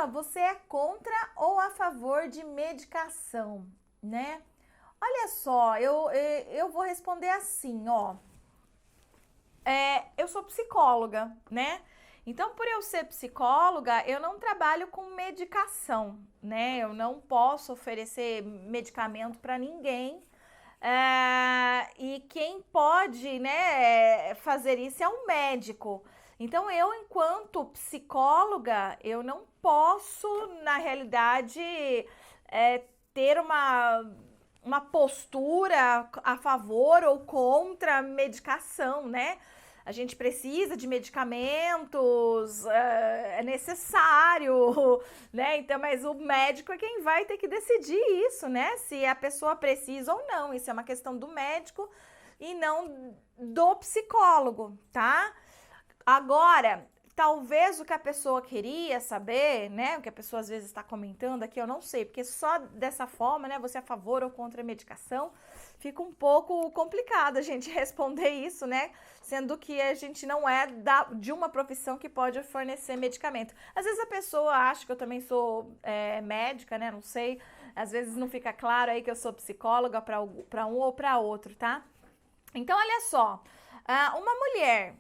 você é contra ou a favor de medicação, né? Olha só, eu vou responder assim, ó. Eu sou psicóloga, né? Então, por eu ser psicóloga, eu não trabalho com medicação, né? Eu não posso oferecer medicamento para ninguém. E quem pode, né, fazer isso é um médico. Então, eu, enquanto psicóloga, eu não posso, na realidade, ter uma postura a favor ou contra a medicação, né? A gente precisa de medicamentos, é necessário, né? Então, mas o médico é quem vai ter que decidir isso, né? Se a pessoa precisa ou não. Isso é uma questão do médico e não do psicólogo, tá? Agora, talvez o que a pessoa queria saber, né? O que a pessoa às vezes está comentando aqui, eu não sei, porque só dessa forma, né? Você é a favor ou contra a medicação, fica um pouco complicado a gente responder isso, né? Sendo que a gente não é de uma profissão que pode fornecer medicamento. Às vezes a pessoa acha que eu também sou médica, né? Não sei. Às vezes não fica claro aí que eu sou psicóloga para um ou para outro, tá? Então, olha só. Uma mulher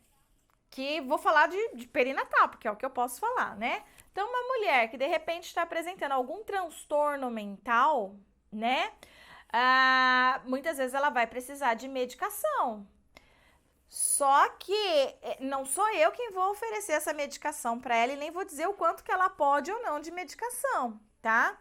que vou falar de perinatal, porque é o que eu posso falar, né? Então, uma mulher que de repente está apresentando algum transtorno mental, né? Muitas vezes ela vai precisar de medicação. Só que não sou eu quem vou oferecer essa medicação para ela e nem vou dizer o quanto que ela pode ou não de medicação, tá?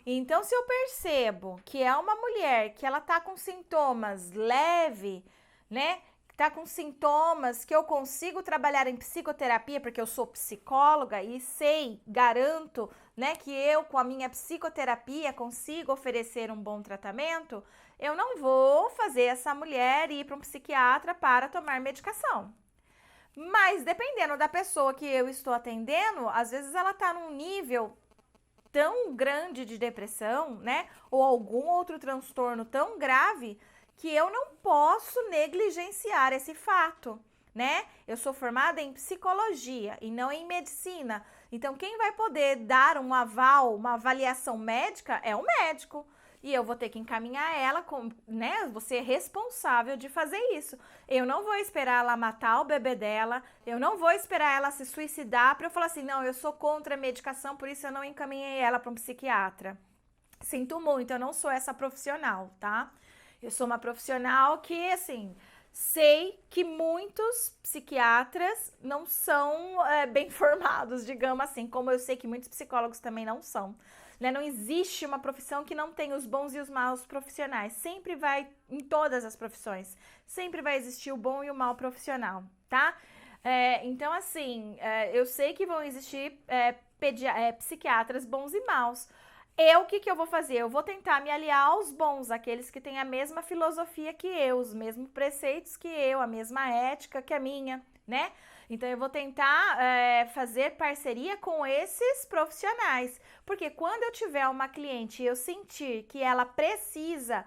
Então, se eu percebo que é uma mulher que ela tá com sintomas leve, né? Tá com sintomas que eu consigo trabalhar em psicoterapia, porque eu sou psicóloga e sei, garanto, né, que eu com a minha psicoterapia consigo oferecer um bom tratamento, eu não vou fazer essa mulher ir para um psiquiatra para tomar medicação. Mas dependendo da pessoa que eu estou atendendo, às vezes ela tá num nível tão grande de depressão, né, ou algum outro transtorno tão grave que eu não posso negligenciar esse fato, né? Eu sou formada em psicologia e não em medicina. Então, quem vai poder dar um aval, uma avaliação médica é o médico. E eu vou ter que encaminhar ela, né? Vou ser responsável de fazer isso. Eu não vou esperar ela matar o bebê dela, eu não vou esperar ela se suicidar para eu falar assim, não, eu sou contra a medicação, por isso eu não encaminhei ela para um psiquiatra. Sinto muito, eu não sou essa profissional, tá? Eu sou uma profissional que, assim, sei que muitos psiquiatras não são bem formados, digamos assim, como eu sei que muitos psicólogos também não são. Né? Não existe uma profissão que não tenha os bons e os maus profissionais. Sempre vai, em todas as profissões, sempre vai existir o bom e o mau profissional, tá? Então, assim, eu sei que vão existir psiquiatras bons e maus. O que eu vou fazer? Eu vou tentar me aliar aos bons, aqueles que têm a mesma filosofia que eu, os mesmos preceitos que eu, a mesma ética que a minha, né? Então, eu vou tentar fazer parceria com esses profissionais, porque quando eu tiver uma cliente e eu sentir que ela precisa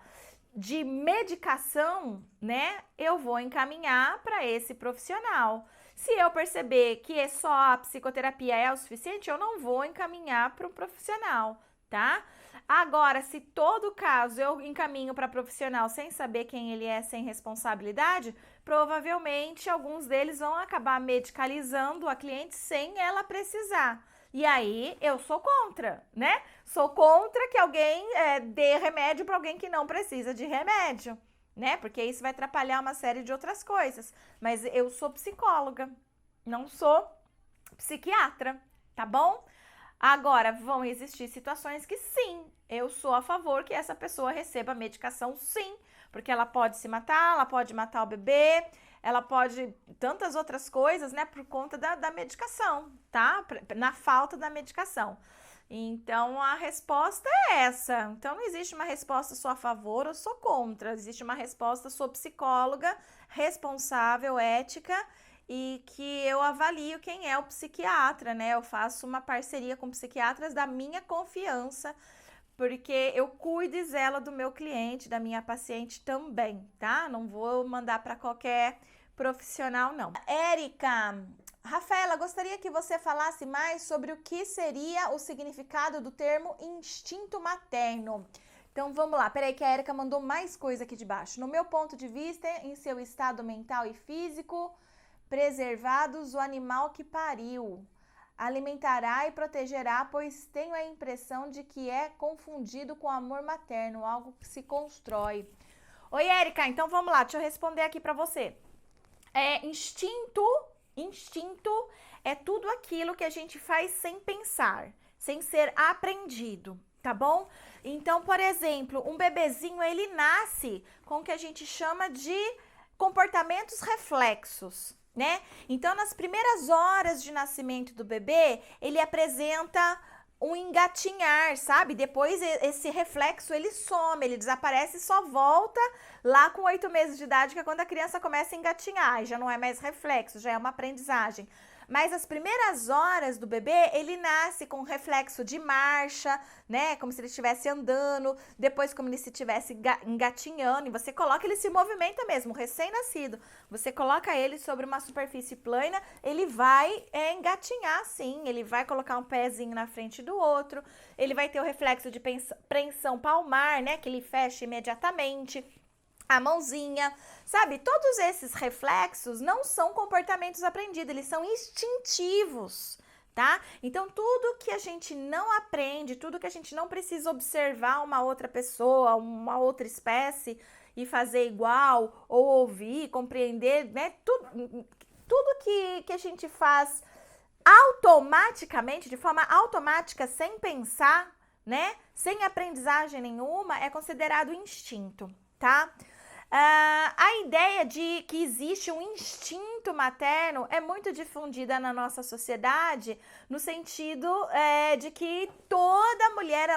de medicação, né, eu vou encaminhar para esse profissional. Se eu perceber que só a psicoterapia é o suficiente, eu não vou encaminhar para o profissional, tá? Agora, se todo caso eu encaminho para profissional sem saber quem ele é, sem responsabilidade, provavelmente alguns deles vão acabar medicalizando a cliente sem ela precisar. E aí eu sou contra, né? Sou contra que alguém dê remédio para alguém que não precisa de remédio, né? Porque isso vai atrapalhar uma série de outras coisas. Mas eu sou psicóloga, não sou psiquiatra, tá bom? Agora, vão existir situações que sim, eu sou a favor que essa pessoa receba medicação sim, porque ela pode se matar, ela pode matar o bebê, ela pode tantas outras coisas, né, por conta da medicação, tá? Na falta da medicação. Então, a resposta é essa. Então, não existe uma resposta sou a favor ou sou contra. Existe uma resposta sou psicóloga, responsável, ética e que eu avalio quem é o psiquiatra, né? Eu faço uma parceria com psiquiatras da minha confiança, porque eu cuido e zelo do meu cliente, da minha paciente também, tá? Não vou mandar para qualquer profissional, não. Érica, Rafaela, gostaria que você falasse mais sobre o que seria o significado do termo instinto materno. Então vamos lá, peraí que a Érica mandou mais coisa aqui de baixo. No meu ponto de vista, em seu estado mental e físico, preservados o animal que pariu. Alimentará e protegerá, pois tenho a impressão de que é confundido com amor materno, algo que se constrói. Oi, Érica, então vamos lá, deixa eu responder aqui pra você. Instinto é tudo aquilo que a gente faz sem pensar, sem ser aprendido, tá bom? Então, por exemplo, um bebezinho, ele nasce com o que a gente chama de comportamentos reflexos, né? Então, nas primeiras horas de nascimento do bebê, ele apresenta um engatinhar, sabe? Depois esse reflexo ele some, ele desaparece e só volta lá com 8 meses de idade, que é quando a criança começa a engatinhar, e já não é mais reflexo, já é uma aprendizagem. Mas as primeiras horas do bebê, ele nasce com reflexo de marcha, né? Como se ele estivesse andando, depois como ele se estivesse engatinhando, e você coloca, ele se movimenta mesmo, recém-nascido. Você coloca ele sobre uma superfície plana, ele vai engatinhar sim, ele vai colocar um pezinho na frente do outro, ele vai ter o reflexo de preensão palmar, né? Que ele fecha imediatamente. A mãozinha, sabe? Todos esses reflexos não são comportamentos aprendidos, eles são instintivos, tá? Então, tudo que a gente não aprende, tudo que a gente não precisa observar uma outra pessoa, uma outra espécie e fazer igual, ou ouvir, compreender, né? Tudo que a gente faz automaticamente, de forma automática, sem pensar, né? Sem aprendizagem nenhuma, é considerado instinto, tá? A ideia de que existe um instinto materno é muito difundida na nossa sociedade, no sentido de que toda mulher,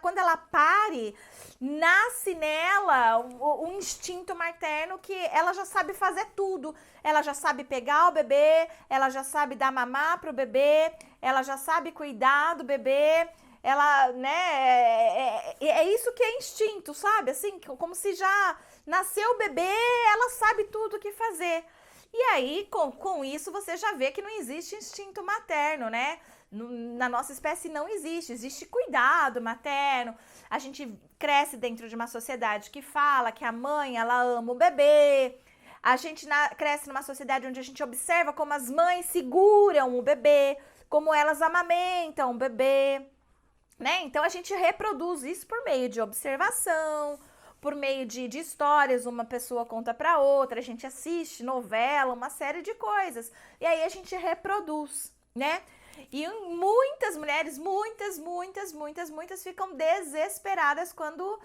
quando ela pare, nasce nela o instinto materno, que ela já sabe fazer tudo. Ela já sabe pegar o bebê, ela já sabe dar mamar pro bebê, ela já sabe cuidar do bebê. Ela, né, é isso que é instinto, sabe? Assim, como se já nasceu o bebê, ela sabe tudo o que fazer. E aí, com isso, você já vê que não existe instinto materno, né? Na nossa espécie não existe cuidado materno. A gente cresce dentro de uma sociedade que fala que a mãe, ela ama o bebê. A gente cresce numa sociedade onde a gente observa como as mães seguram o bebê, como elas amamentam o bebê. Né? Então, a gente reproduz isso por meio de observação, por meio de histórias, uma pessoa conta para outra, a gente assiste novela, uma série de coisas. E aí, a gente reproduz, né? E muitas mulheres, muitas ficam desesperadas quando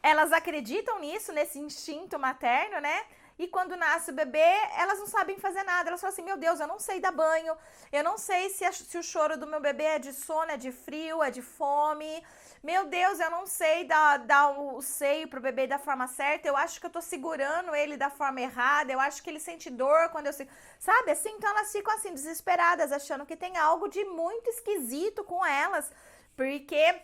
elas acreditam nisso, nesse instinto materno, né? E quando nasce o bebê, elas não sabem fazer nada. Elas falam assim, meu Deus, eu não sei dar banho. Eu não sei se o choro do meu bebê é de sono, é de frio, é de fome. Meu Deus, eu não sei dar o seio pro bebê da forma certa. Eu acho que eu tô segurando ele da forma errada. Eu acho que ele sente dor quando eu... Sabe assim? Então elas ficam assim, desesperadas, achando que tem algo de muito esquisito com elas. Porque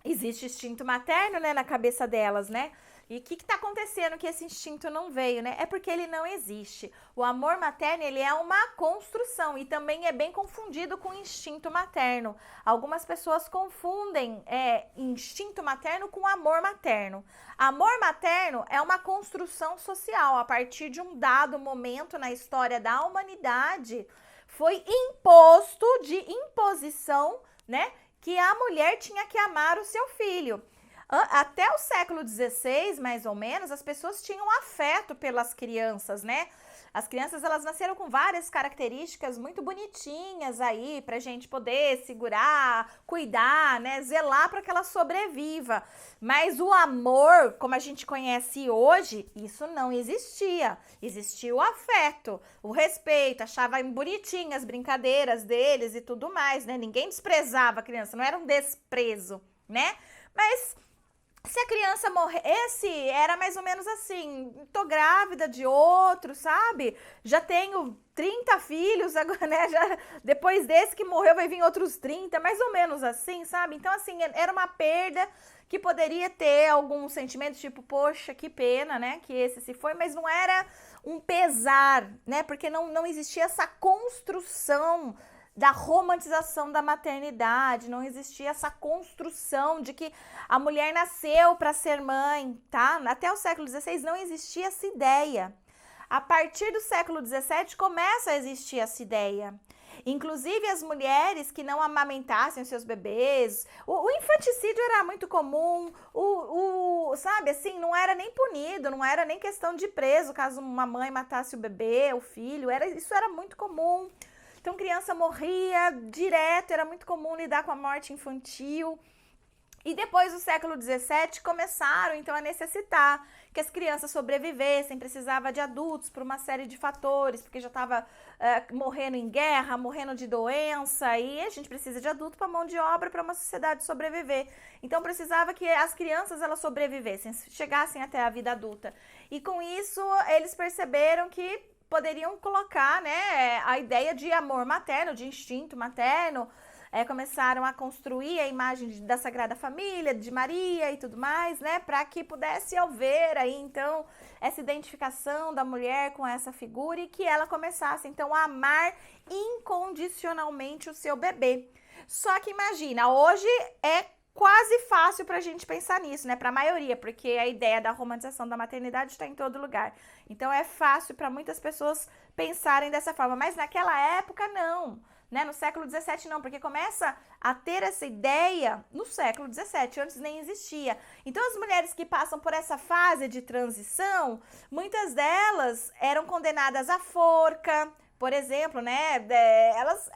existe instinto materno, né, na cabeça delas, né? E o que está acontecendo que esse instinto não veio, né? É porque ele não existe. O amor materno, ele é uma construção e também é bem confundido com instinto materno. Algumas pessoas confundem instinto materno com amor materno. Amor materno é uma construção social. A partir de um dado momento na história da humanidade, foi imposto de imposição, né? Que a mulher tinha que amar o seu filho. Até o século XVI, mais ou menos, as pessoas tinham afeto pelas crianças, né? As crianças, elas nasceram com várias características muito bonitinhas aí, pra gente poder segurar, cuidar, né? Zelar para que ela sobreviva. Mas o amor, como a gente conhece hoje, isso não existia. Existia o afeto, o respeito, achava bonitinhas as brincadeiras deles e tudo mais, né? Ninguém desprezava a criança, não era um desprezo, né? Mas Se a criança morrer, esse era mais ou menos assim, tô grávida de outro, sabe? Já tenho 30 filhos, agora, né? Já, depois desse que morreu vai vir outros 30, mais ou menos assim, sabe? Então, assim, era uma perda que poderia ter algum sentimento, tipo, poxa, que pena, né? Que esse se foi, mas não era um pesar, né? Porque não existia essa construção da romantização da maternidade, não existia essa construção de que a mulher nasceu para ser mãe, tá? Até o século XVI não existia essa ideia. A partir do século XVII começa a existir essa ideia. Inclusive as mulheres que não amamentassem os seus bebês, o infanticídio era muito comum, sabe assim, não era nem punido, não era nem questão de preso caso uma mãe matasse o bebê, o filho, isso era muito comum. Então, criança morria direto, era muito comum lidar com a morte infantil. E depois do século XVII começaram então a necessitar que as crianças sobrevivessem, precisava de adultos por uma série de fatores, porque já estava morrendo em guerra, morrendo de doença, e a gente precisa de adulto para mão de obra para uma sociedade sobreviver. Então precisava que as crianças elas sobrevivessem, chegassem até a vida adulta. E com isso eles perceberam que poderiam colocar, né, a ideia de amor materno, de instinto materno, começaram a construir a imagem da Sagrada Família, de Maria e tudo mais, né, para que pudesse haver aí, então, essa identificação da mulher com essa figura e que ela começasse, então, a amar incondicionalmente o seu bebê. Só que imagina, hoje é quase fácil para a gente pensar nisso, né? Para a maioria, porque a ideia da romantização da maternidade está em todo lugar. Então é fácil para muitas pessoas pensarem dessa forma, mas naquela época não, né? No século XVII não, porque começa a ter essa ideia no século XVII, antes nem existia. Então as mulheres que passam por essa fase de transição, muitas delas eram condenadas à forca, por exemplo, né? Elas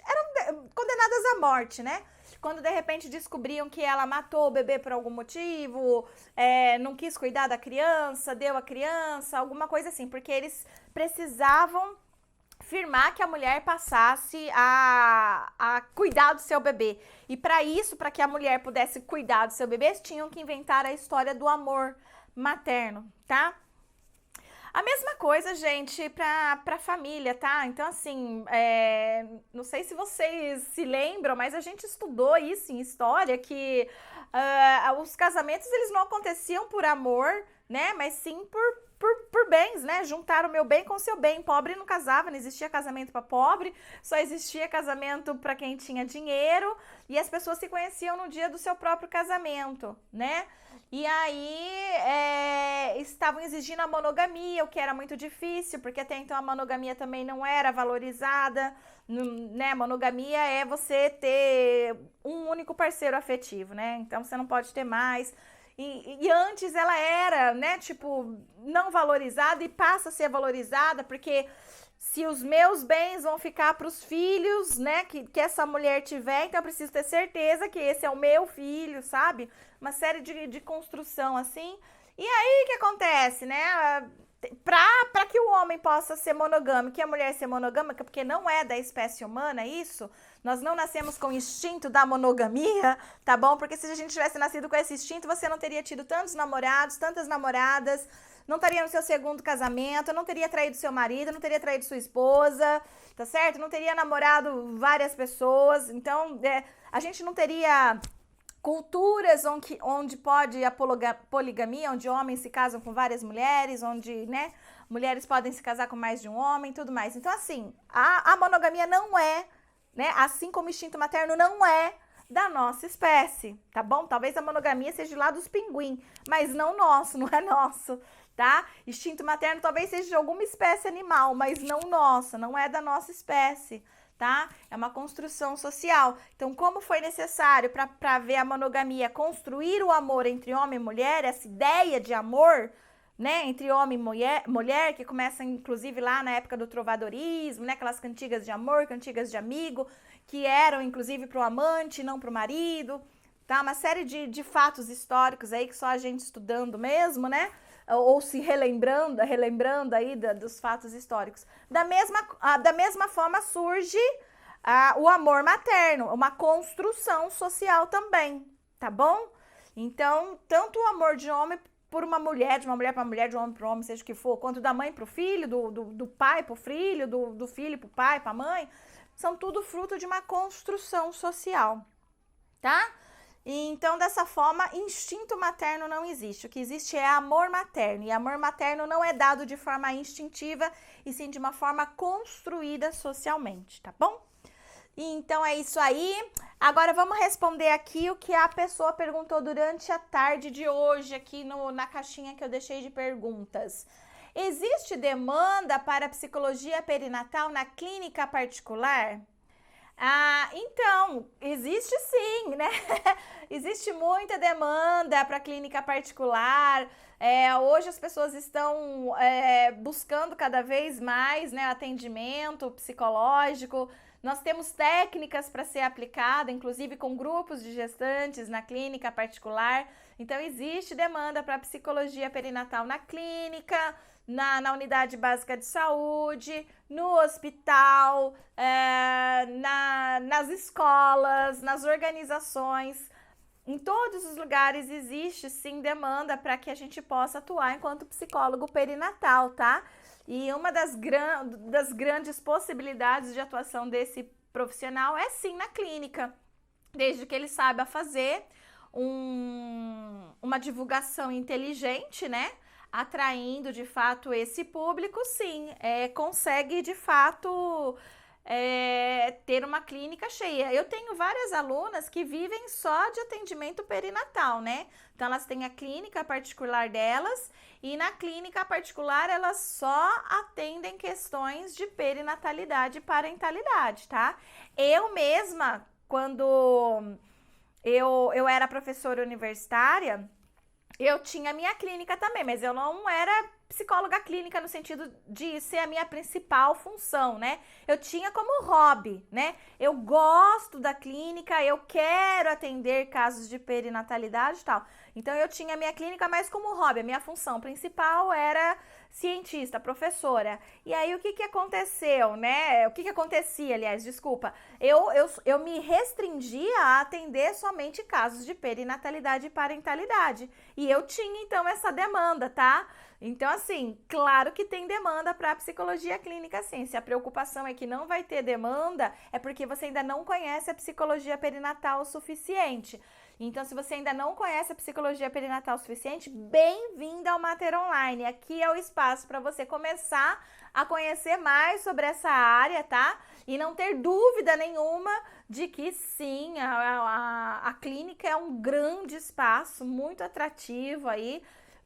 eram condenadas à morte, né? Quando de repente descobriam que ela matou o bebê por algum motivo, não quis cuidar da criança, deu a criança, alguma coisa assim, porque eles precisavam firmar que a mulher passasse a cuidar do seu bebê. E para isso, para que a mulher pudesse cuidar do seu bebê, tinham que inventar a história do amor materno, tá? A mesma coisa, gente, pra família, tá? Então, assim, não sei se vocês se lembram, mas a gente estudou isso em história, que os casamentos, eles não aconteciam por amor, né? Mas sim por bens, né? Juntar o meu bem com o seu bem. Pobre não casava, não existia casamento para pobre, só existia casamento para quem tinha dinheiro, e as pessoas se conheciam no dia do seu próprio casamento, né? E aí estavam exigindo a monogamia, o que era muito difícil, porque até então a monogamia também não era valorizada, né? Monogamia é você ter um único parceiro afetivo, né? Então você não pode ter mais. E antes ela era, né, tipo, não valorizada e passa a ser valorizada, porque se os meus bens vão ficar para os filhos, né, que essa mulher tiver, então eu preciso ter certeza que esse é o meu filho, sabe? Uma série de construção assim. E aí o que acontece, né? Para que o homem possa ser monogâmico e a mulher ser monogâmica, porque não é da espécie humana isso, nós não nascemos com o instinto da monogamia, tá bom? Porque se a gente tivesse nascido com esse instinto, você não teria tido tantos namorados, tantas namoradas, não estaria no seu segundo casamento, não teria traído seu marido, não teria traído sua esposa, tá certo? Não teria namorado várias pessoas, então a gente não teria culturas onde pode a poligamia, onde homens se casam com várias mulheres, onde, né, mulheres podem se casar com mais de um homem e tudo mais. Então, assim, a monogamia não é, né, assim como o instinto materno não é da nossa espécie, tá bom? Talvez a monogamia seja lá dos pinguim, mas não nosso, não é nosso, tá? Instinto materno talvez seja de alguma espécie animal, mas não nossa, não é da nossa espécie. Tá? É uma construção social. Então, como foi necessário para ver a monogamia construir o amor entre homem e mulher, essa ideia de amor, né, entre homem e mulher, que começa inclusive lá na época do trovadorismo, né, aquelas cantigas de amor, cantigas de amigo, que eram inclusive para o amante, não para o marido, tá? Uma série de fatos históricos aí que só a gente estudando mesmo, né? Ou se relembrando aí dos fatos históricos. Da mesma forma surge o amor materno, uma construção social também, tá bom? Então, tanto o amor de homem por uma mulher, de uma mulher para mulher, de um homem para homem, seja o que for, quanto da mãe para o filho, do pai para o filho, do filho para o pai, para a mãe, são tudo fruto de uma construção social, tá? Então, dessa forma, instinto materno não existe. O que existe é amor materno. E amor materno não é dado de forma instintiva, e sim de uma forma construída socialmente, tá bom? Então, é isso aí. Agora, vamos responder aqui o que a pessoa perguntou durante a tarde de hoje, aqui na caixinha que eu deixei de perguntas. Existe demanda para psicologia perinatal na clínica particular? Então, existe sim, né? Existe muita demanda para clínica particular. Hoje as pessoas estão buscando cada vez mais, né, atendimento psicológico. Nós temos técnicas para ser aplicada, inclusive com grupos de gestantes na clínica particular. Então, existe demanda para psicologia perinatal na clínica, na unidade básica de saúde, no hospital, nas escolas, nas organizações. Em todos os lugares existe sim demanda para que a gente possa atuar enquanto psicólogo perinatal, tá? E uma das grandes possibilidades de atuação desse profissional é sim na clínica, desde que ele saiba fazer uma divulgação inteligente, né? Atraindo de fato esse público, sim, consegue de fato ter uma clínica cheia. Eu tenho várias alunas que vivem só de atendimento perinatal, né? Então elas têm a clínica particular delas e na clínica particular elas só atendem questões de perinatalidade e parentalidade, tá? Eu mesma, quando eu era professora universitária, eu tinha minha clínica também, mas eu não era psicóloga clínica no sentido de ser a minha principal função, né? Eu tinha como hobby, né? Eu gosto da clínica, eu quero atender casos de perinatalidade e tal. Então, eu tinha minha clínica mais como hobby. A minha função principal era cientista, professora. E aí, o que aconteceu, né? O que acontecia, aliás, desculpa. Eu me restringia a atender somente casos de perinatalidade e parentalidade. E eu tinha, então, essa demanda, tá? Então, assim, claro que tem demanda para psicologia clínica, sim. Se a preocupação é que não vai ter demanda, é porque você ainda não conhece a psicologia perinatal o suficiente. Então, se você ainda não conhece a psicologia perinatal o suficiente, bem-vinda ao Mater Online. Aqui é o espaço para você começar a conhecer mais sobre essa área, tá? E não ter dúvida nenhuma de que sim, a clínica é um grande espaço, muito atrativo aí,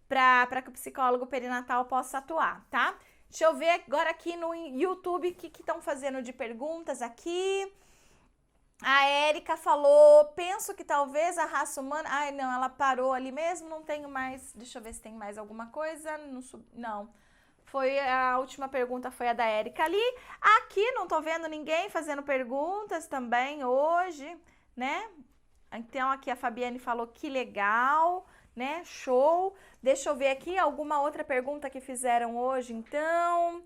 para que o psicólogo perinatal possa atuar, tá? Deixa eu ver agora aqui no YouTube o que estão fazendo de perguntas aqui. A Érica falou, penso que talvez a raça humana... Ai, não, ela parou ali mesmo, não tenho mais... Deixa eu ver se tem mais alguma coisa. Não. Foi a última pergunta, foi a da Érica ali. Aqui não tô vendo ninguém fazendo perguntas também hoje, né? Então aqui a Fabiane falou que legal, né? Show. Deixa eu ver aqui alguma outra pergunta que fizeram hoje, então.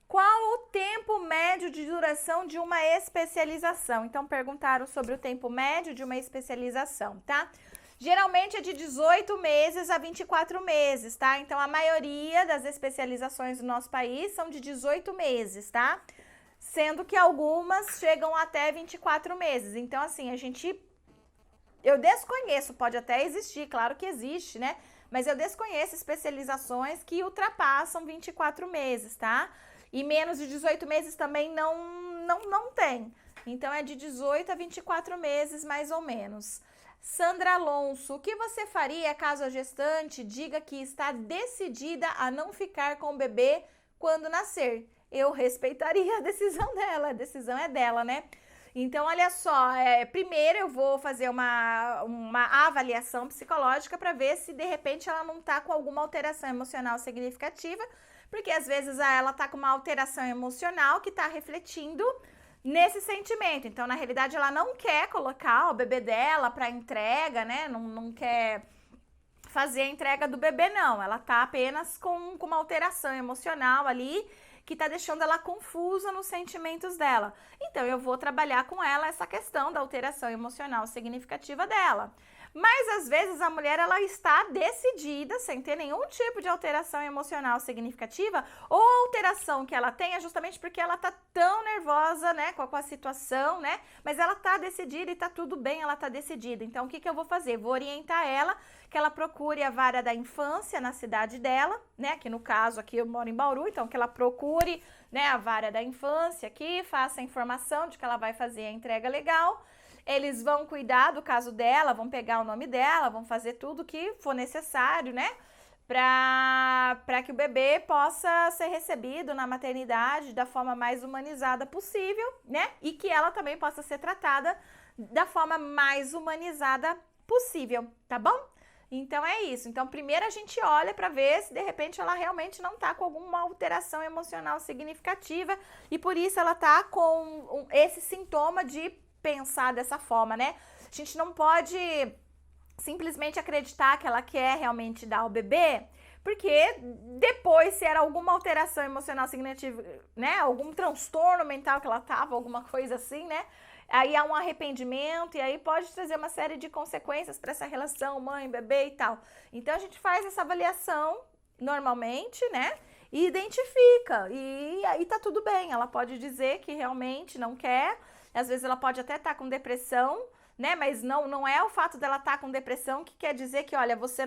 Qual o tempo médio de duração de uma especialização? Então, perguntaram sobre o tempo médio de uma especialização, tá? Geralmente é de 18 meses a 24 meses, tá? Então, a maioria das especializações do nosso país são de 18 meses, tá? Sendo que algumas chegam até 24 meses. Então, assim, eu desconheço, pode até existir, claro que existe, né? Mas eu desconheço especializações que ultrapassam 24 meses, tá? E menos de 18 meses também não tem. Então, é de 18 a 24 meses, mais ou menos. Sandra Alonso, o que você faria caso a gestante diga que está decidida a não ficar com o bebê quando nascer? Eu respeitaria a decisão dela, a decisão é dela, né? Então, olha só, primeiro eu vou fazer uma avaliação psicológica para ver se de repente ela não está com alguma alteração emocional significativa, porque às vezes ela tá com uma alteração emocional que tá refletindo nesse sentimento. Então, na realidade, ela não quer colocar o bebê dela para entrega, né? Não quer fazer a entrega do bebê, não. Ela tá apenas com uma alteração emocional ali que tá deixando ela confusa nos sentimentos dela. Então, eu vou trabalhar com ela essa questão da alteração emocional significativa dela. Mas às vezes a mulher ela está decidida, sem ter nenhum tipo de alteração emocional significativa, ou a alteração que ela tem é justamente porque ela tá tão nervosa, né, com a situação, né? Mas ela tá decidida e tá tudo bem, ela tá decidida. Então, o que eu vou fazer? Vou orientar ela que ela procure a vara da infância na cidade dela, né? Que no caso aqui eu moro em Bauru, então que ela procure, né, a vara da infância aqui, faça a informação de que ela vai fazer a entrega legal. Eles vão cuidar do caso dela, vão pegar o nome dela, vão fazer tudo que for necessário, né? Para que o bebê possa ser recebido na maternidade da forma mais humanizada possível, né? E que ela também possa ser tratada da forma mais humanizada possível, tá bom? Então é isso. Então primeiro a gente olha para ver se de repente ela realmente não tá com alguma alteração emocional significativa e por isso ela tá com esse sintoma de pensar dessa forma, né? A gente não pode simplesmente acreditar que ela quer realmente dar ao bebê, porque depois, se era alguma alteração emocional significativa, né? Algum transtorno mental que ela tava, alguma coisa assim, né? Aí há um arrependimento e aí pode trazer uma série de consequências para essa relação mãe-bebê e tal. Então a gente faz essa avaliação normalmente, né? E identifica. E aí tá tudo bem. Ela pode dizer que realmente não quer. Às vezes ela pode até estar com depressão, né? Mas não é o fato dela estar com depressão que quer dizer que, olha, você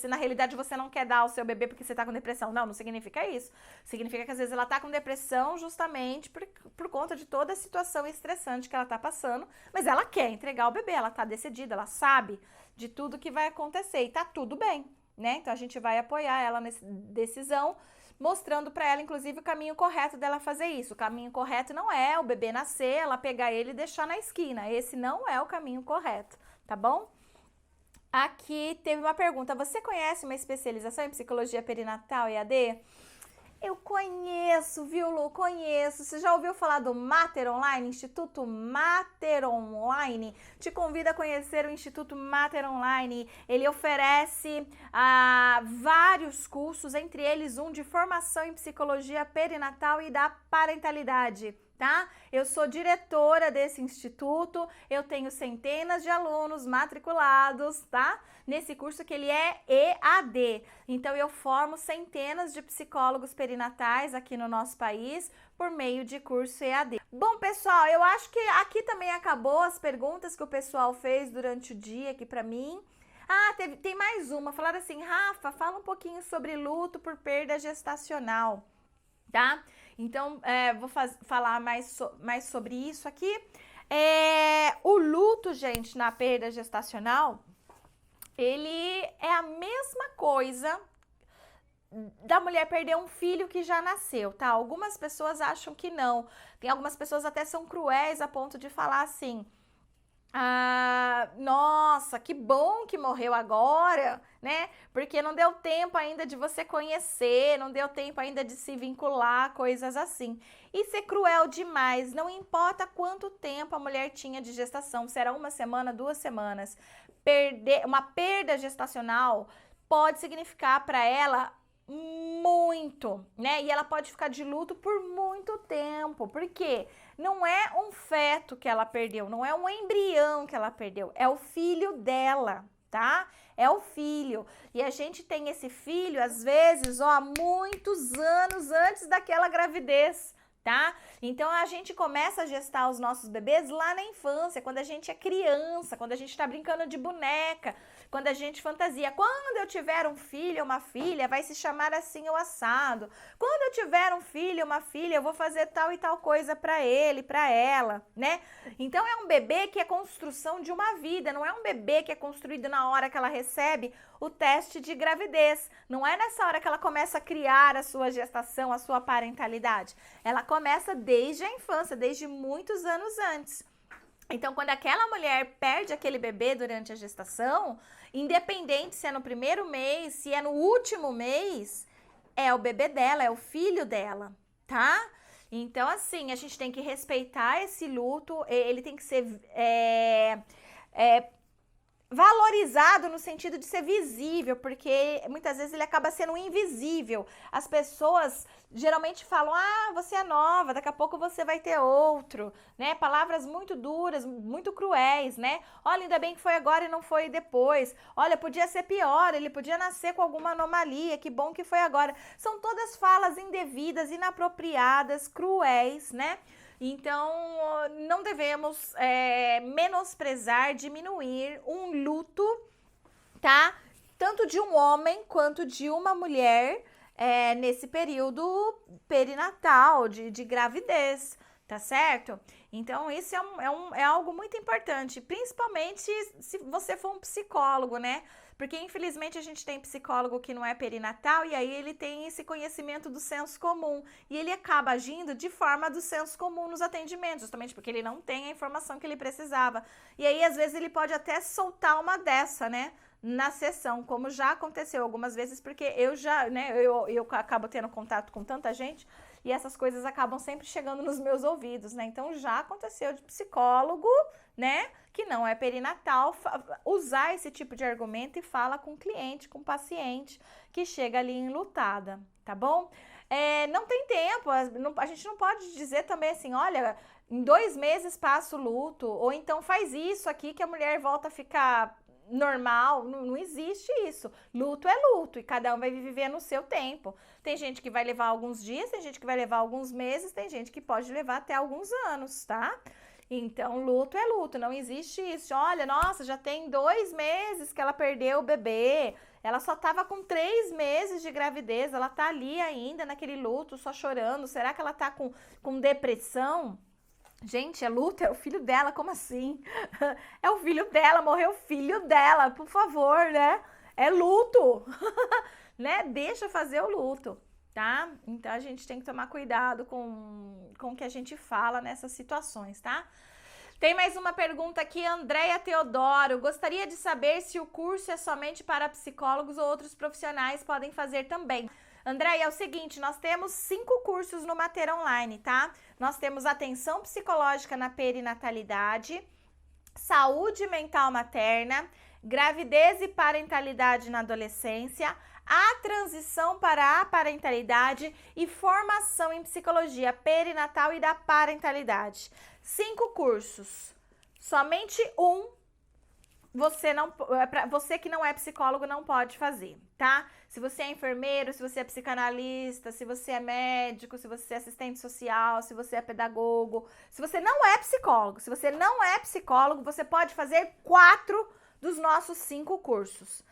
na realidade você não quer dar ao seu bebê porque você está com depressão. Não significa isso. Significa que às vezes ela está com depressão justamente por conta de toda a situação estressante que ela está passando, mas ela quer entregar o bebê, ela está decidida, ela sabe de tudo que vai acontecer e tá tudo bem, né? Então a gente vai apoiar ela nessa decisão, mostrando para ela, inclusive, o caminho correto dela fazer isso. O caminho correto não é o bebê nascer, ela pegar ele e deixar na esquina. Esse não é o caminho correto, tá bom? Aqui teve uma pergunta. Você conhece uma especialização em psicologia perinatal EAD? Eu conheço, viu, Lu? Conheço. Você já ouviu falar do Mater Online, Instituto Mater Online? Te convido a conhecer o Instituto Mater Online. Ele oferece vários cursos, entre eles um de formação em psicologia perinatal e da parentalidade. Tá? Eu sou diretora desse instituto, eu tenho centenas de alunos matriculados, tá? Nesse curso que ele é EAD. Então eu formo centenas de psicólogos perinatais aqui no nosso país por meio de curso EAD. Bom, pessoal, eu acho que aqui também acabou as perguntas que o pessoal fez durante o dia aqui para mim. Tem mais uma. Falaram assim: Rafa, fala um pouquinho sobre luto por perda gestacional, tá? Então, vou falar mais sobre isso aqui. O luto, gente, na perda gestacional, ele é a mesma coisa da mulher perder um filho que já nasceu, tá? Algumas pessoas acham que não. Tem algumas pessoas até são cruéis a ponto de falar assim: nossa, que bom que morreu agora, né? Porque não deu tempo ainda de você conhecer, não deu tempo ainda de se vincular, coisas assim. Isso é cruel demais, não importa quanto tempo a mulher tinha de gestação, se era 1 semana, 2 semanas. Uma perda gestacional pode significar para ela muito, né? E ela pode ficar de luto por muito tempo. Por quê? Não é um feto que ela perdeu, não é um embrião que ela perdeu, é o filho dela, tá? É o filho. E a gente tem esse filho, às vezes, há muitos anos antes daquela gravidez, tá? Então a gente começa a gestar os nossos bebês lá na infância, quando a gente é criança, quando a gente tá brincando de boneca, quando a gente fantasia. Quando eu tiver um filho ou uma filha, vai se chamar assim ou assado. Quando eu tiver um filho ou uma filha, eu vou fazer tal e tal coisa para ele, para ela, né? Então é um bebê que é construção de uma vida, não é um bebê que é construído na hora que ela recebe o teste de gravidez. Não é nessa hora que ela começa a criar a sua gestação, a sua parentalidade. Ela começa desde a infância, desde muitos anos antes. Então, quando aquela mulher perde aquele bebê durante a gestação, independente se é no primeiro mês, se é no último mês, é o bebê dela, é o filho dela, tá? Então, assim, a gente tem que respeitar esse luto, ele tem que ser valorizado no sentido de ser visível, porque muitas vezes ele acaba sendo invisível. As pessoas geralmente falam: "Ah, você é nova, daqui a pouco você vai ter outro", né? Palavras muito duras, muito cruéis, né? Olha, ainda bem que foi agora e não foi depois. Olha, podia ser pior, ele podia nascer com alguma anomalia, que bom que foi agora. São todas falas indevidas, inapropriadas, cruéis, né? Então, não devemos menosprezar, diminuir um luto, tá? Tanto de um homem quanto de uma mulher nesse período perinatal, de gravidez, tá certo? Então, isso é algo muito importante, principalmente se você for um psicólogo, né? Porque, infelizmente, a gente tem psicólogo que não é perinatal e aí ele tem esse conhecimento do senso comum e ele acaba agindo de forma do senso comum nos atendimentos, justamente porque ele não tem a informação que ele precisava. E aí, às vezes, ele pode até soltar uma dessa, né? Na sessão, como já aconteceu algumas vezes, porque eu já, né, eu acabo tendo contato com tanta gente e essas coisas acabam sempre chegando nos meus ouvidos, né? Então já aconteceu de psicólogo, né, que não é perinatal, usar esse tipo de argumento e fala com o cliente, com o paciente que chega ali enlutada, tá bom? Não tem tempo, a gente não pode dizer também assim: olha, em 2 meses passa o luto, ou então faz isso aqui que a mulher volta a ficar normal. Não existe isso. Luto é luto e cada um vai viver no seu tempo. Tem gente que vai levar alguns dias, tem gente que vai levar alguns meses, tem gente que pode levar até alguns anos, tá? Então, luto é luto, não existe isso. Olha, nossa, já tem 2 meses que ela perdeu o bebê, ela só tava com 3 meses de gravidez, ela tá ali ainda naquele luto, só chorando. Será que ela tá com depressão? Gente, é luto, é o filho dela, como assim? É o filho dela, morreu o filho dela, por favor, né? É luto, né? Deixa fazer o luto, tá? Então a gente tem que tomar cuidado com o que a gente fala nessas situações, tá? Tem mais uma pergunta aqui, Andréia Teodoro. Gostaria de saber se o curso é somente para psicólogos ou outros profissionais podem fazer também. Andréia, é o seguinte, nós temos 5 cursos no Mater Online, tá? Nós temos atenção psicológica na perinatalidade, saúde mental materna, gravidez e parentalidade na adolescência, a transição para a parentalidade e formação em psicologia perinatal e da parentalidade. 5 cursos, somente um você que não é psicólogo não pode fazer, tá? Se você é enfermeiro, se você é psicanalista, se você é médico, se você é assistente social, se você é pedagogo, se você não é psicólogo, você pode fazer 4 dos nossos 5 cursos.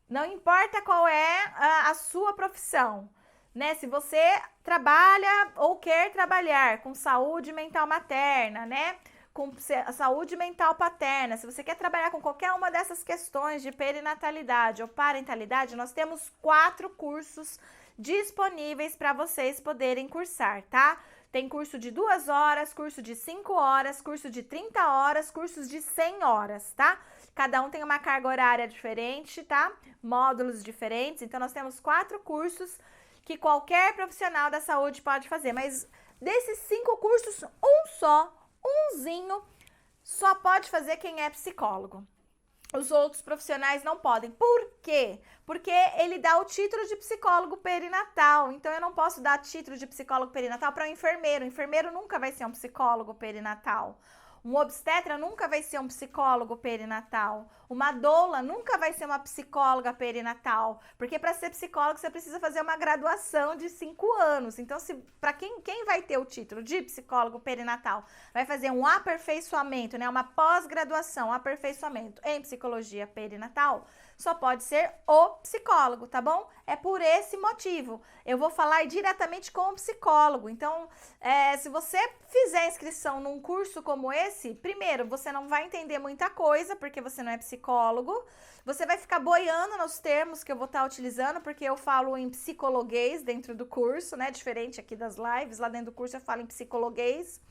Não importa qual é a sua profissão, né? Se você trabalha ou quer trabalhar com saúde mental materna, né? Com a saúde mental paterna, se você quer trabalhar com qualquer uma dessas questões de perinatalidade ou parentalidade, nós temos 4 cursos disponíveis para vocês poderem cursar, tá? Tem curso de 2 horas, curso de 5 horas, curso de 30 horas, cursos de 100 horas, tá? Cada um tem uma carga horária diferente, tá? Módulos diferentes. Então, nós temos 4 cursos que qualquer profissional da saúde pode fazer. Mas desses 5 cursos, umzinho, só pode fazer quem é psicólogo. Os outros profissionais não podem. Por quê? Porque ele dá o título de psicólogo perinatal. Então, eu não posso dar título de psicólogo perinatal para um enfermeiro. O enfermeiro nunca vai ser um psicólogo perinatal. Um obstetra nunca vai ser um psicólogo perinatal. Uma doula nunca vai ser uma psicóloga perinatal. Porque para ser psicólogo você precisa fazer uma graduação de 5 anos. Então, para quem vai ter o título de psicólogo perinatal, vai fazer um aperfeiçoamento, né? Uma pós-graduação, aperfeiçoamento em psicologia perinatal, só pode ser o psicólogo, tá bom? É por esse motivo. Eu vou falar diretamente com o psicólogo. Então, se você fizer inscrição num curso como esse, primeiro, você não vai entender muita coisa, porque você não é psicólogo. Você vai ficar boiando nos termos que eu vou estar utilizando, porque eu falo em psicologuês dentro do curso, né? Diferente aqui das lives, lá dentro do curso eu falo em psicologuês.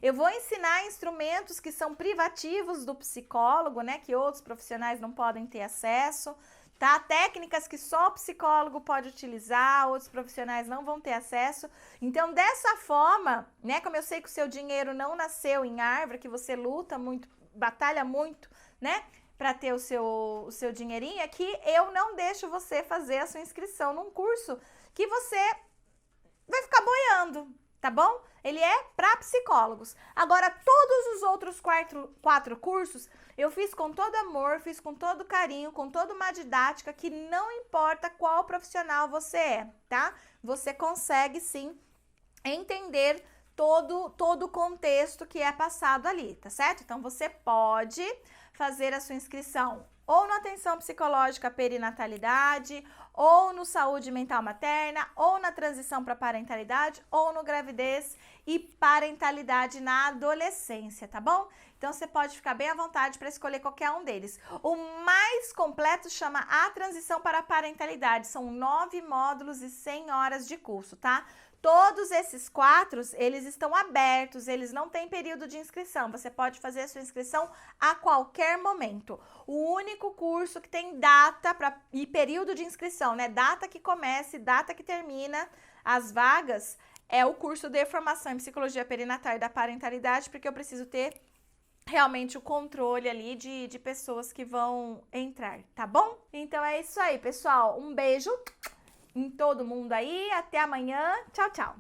Eu vou ensinar instrumentos que são privativos do psicólogo, né? Que outros profissionais não podem ter acesso, tá? Técnicas que só o psicólogo pode utilizar, outros profissionais não vão ter acesso. Então, dessa forma, né? Como eu sei que o seu dinheiro não nasceu em árvore, que você luta muito, batalha muito, né? para ter o seu dinheirinho, é que eu não deixo você fazer a sua inscrição num curso que você vai ficar boiando, tá bom? Ele é para psicólogos. Agora, todos os outros quatro cursos, eu fiz com todo amor, fiz com todo carinho, com toda uma didática, que não importa qual profissional você é, tá? Você consegue, sim, entender todo o contexto que é passado ali, tá certo? Então, você pode fazer a sua inscrição ou no Atenção Psicológica Perinatalidade, ou no Saúde Mental Materna, ou na Transição para Parentalidade, ou no Gravidez e Parentalidade na Adolescência, tá bom? Então, você pode ficar bem à vontade para escolher qualquer um deles. O mais completo chama A Transição para a Parentalidade. São 9 módulos e 100 horas de curso, tá? Todos esses 4, eles estão abertos, eles não têm período de inscrição. Você pode fazer a sua inscrição a qualquer momento. O único curso que tem data e período de inscrição, né? Data que começa e data que termina as vagas, é o curso de formação em Psicologia Perinatal e da Parentalidade, porque eu preciso ter realmente o controle ali de pessoas que vão entrar, tá bom? Então é isso aí, pessoal. Um beijo em todo mundo aí. Até amanhã. Tchau, tchau.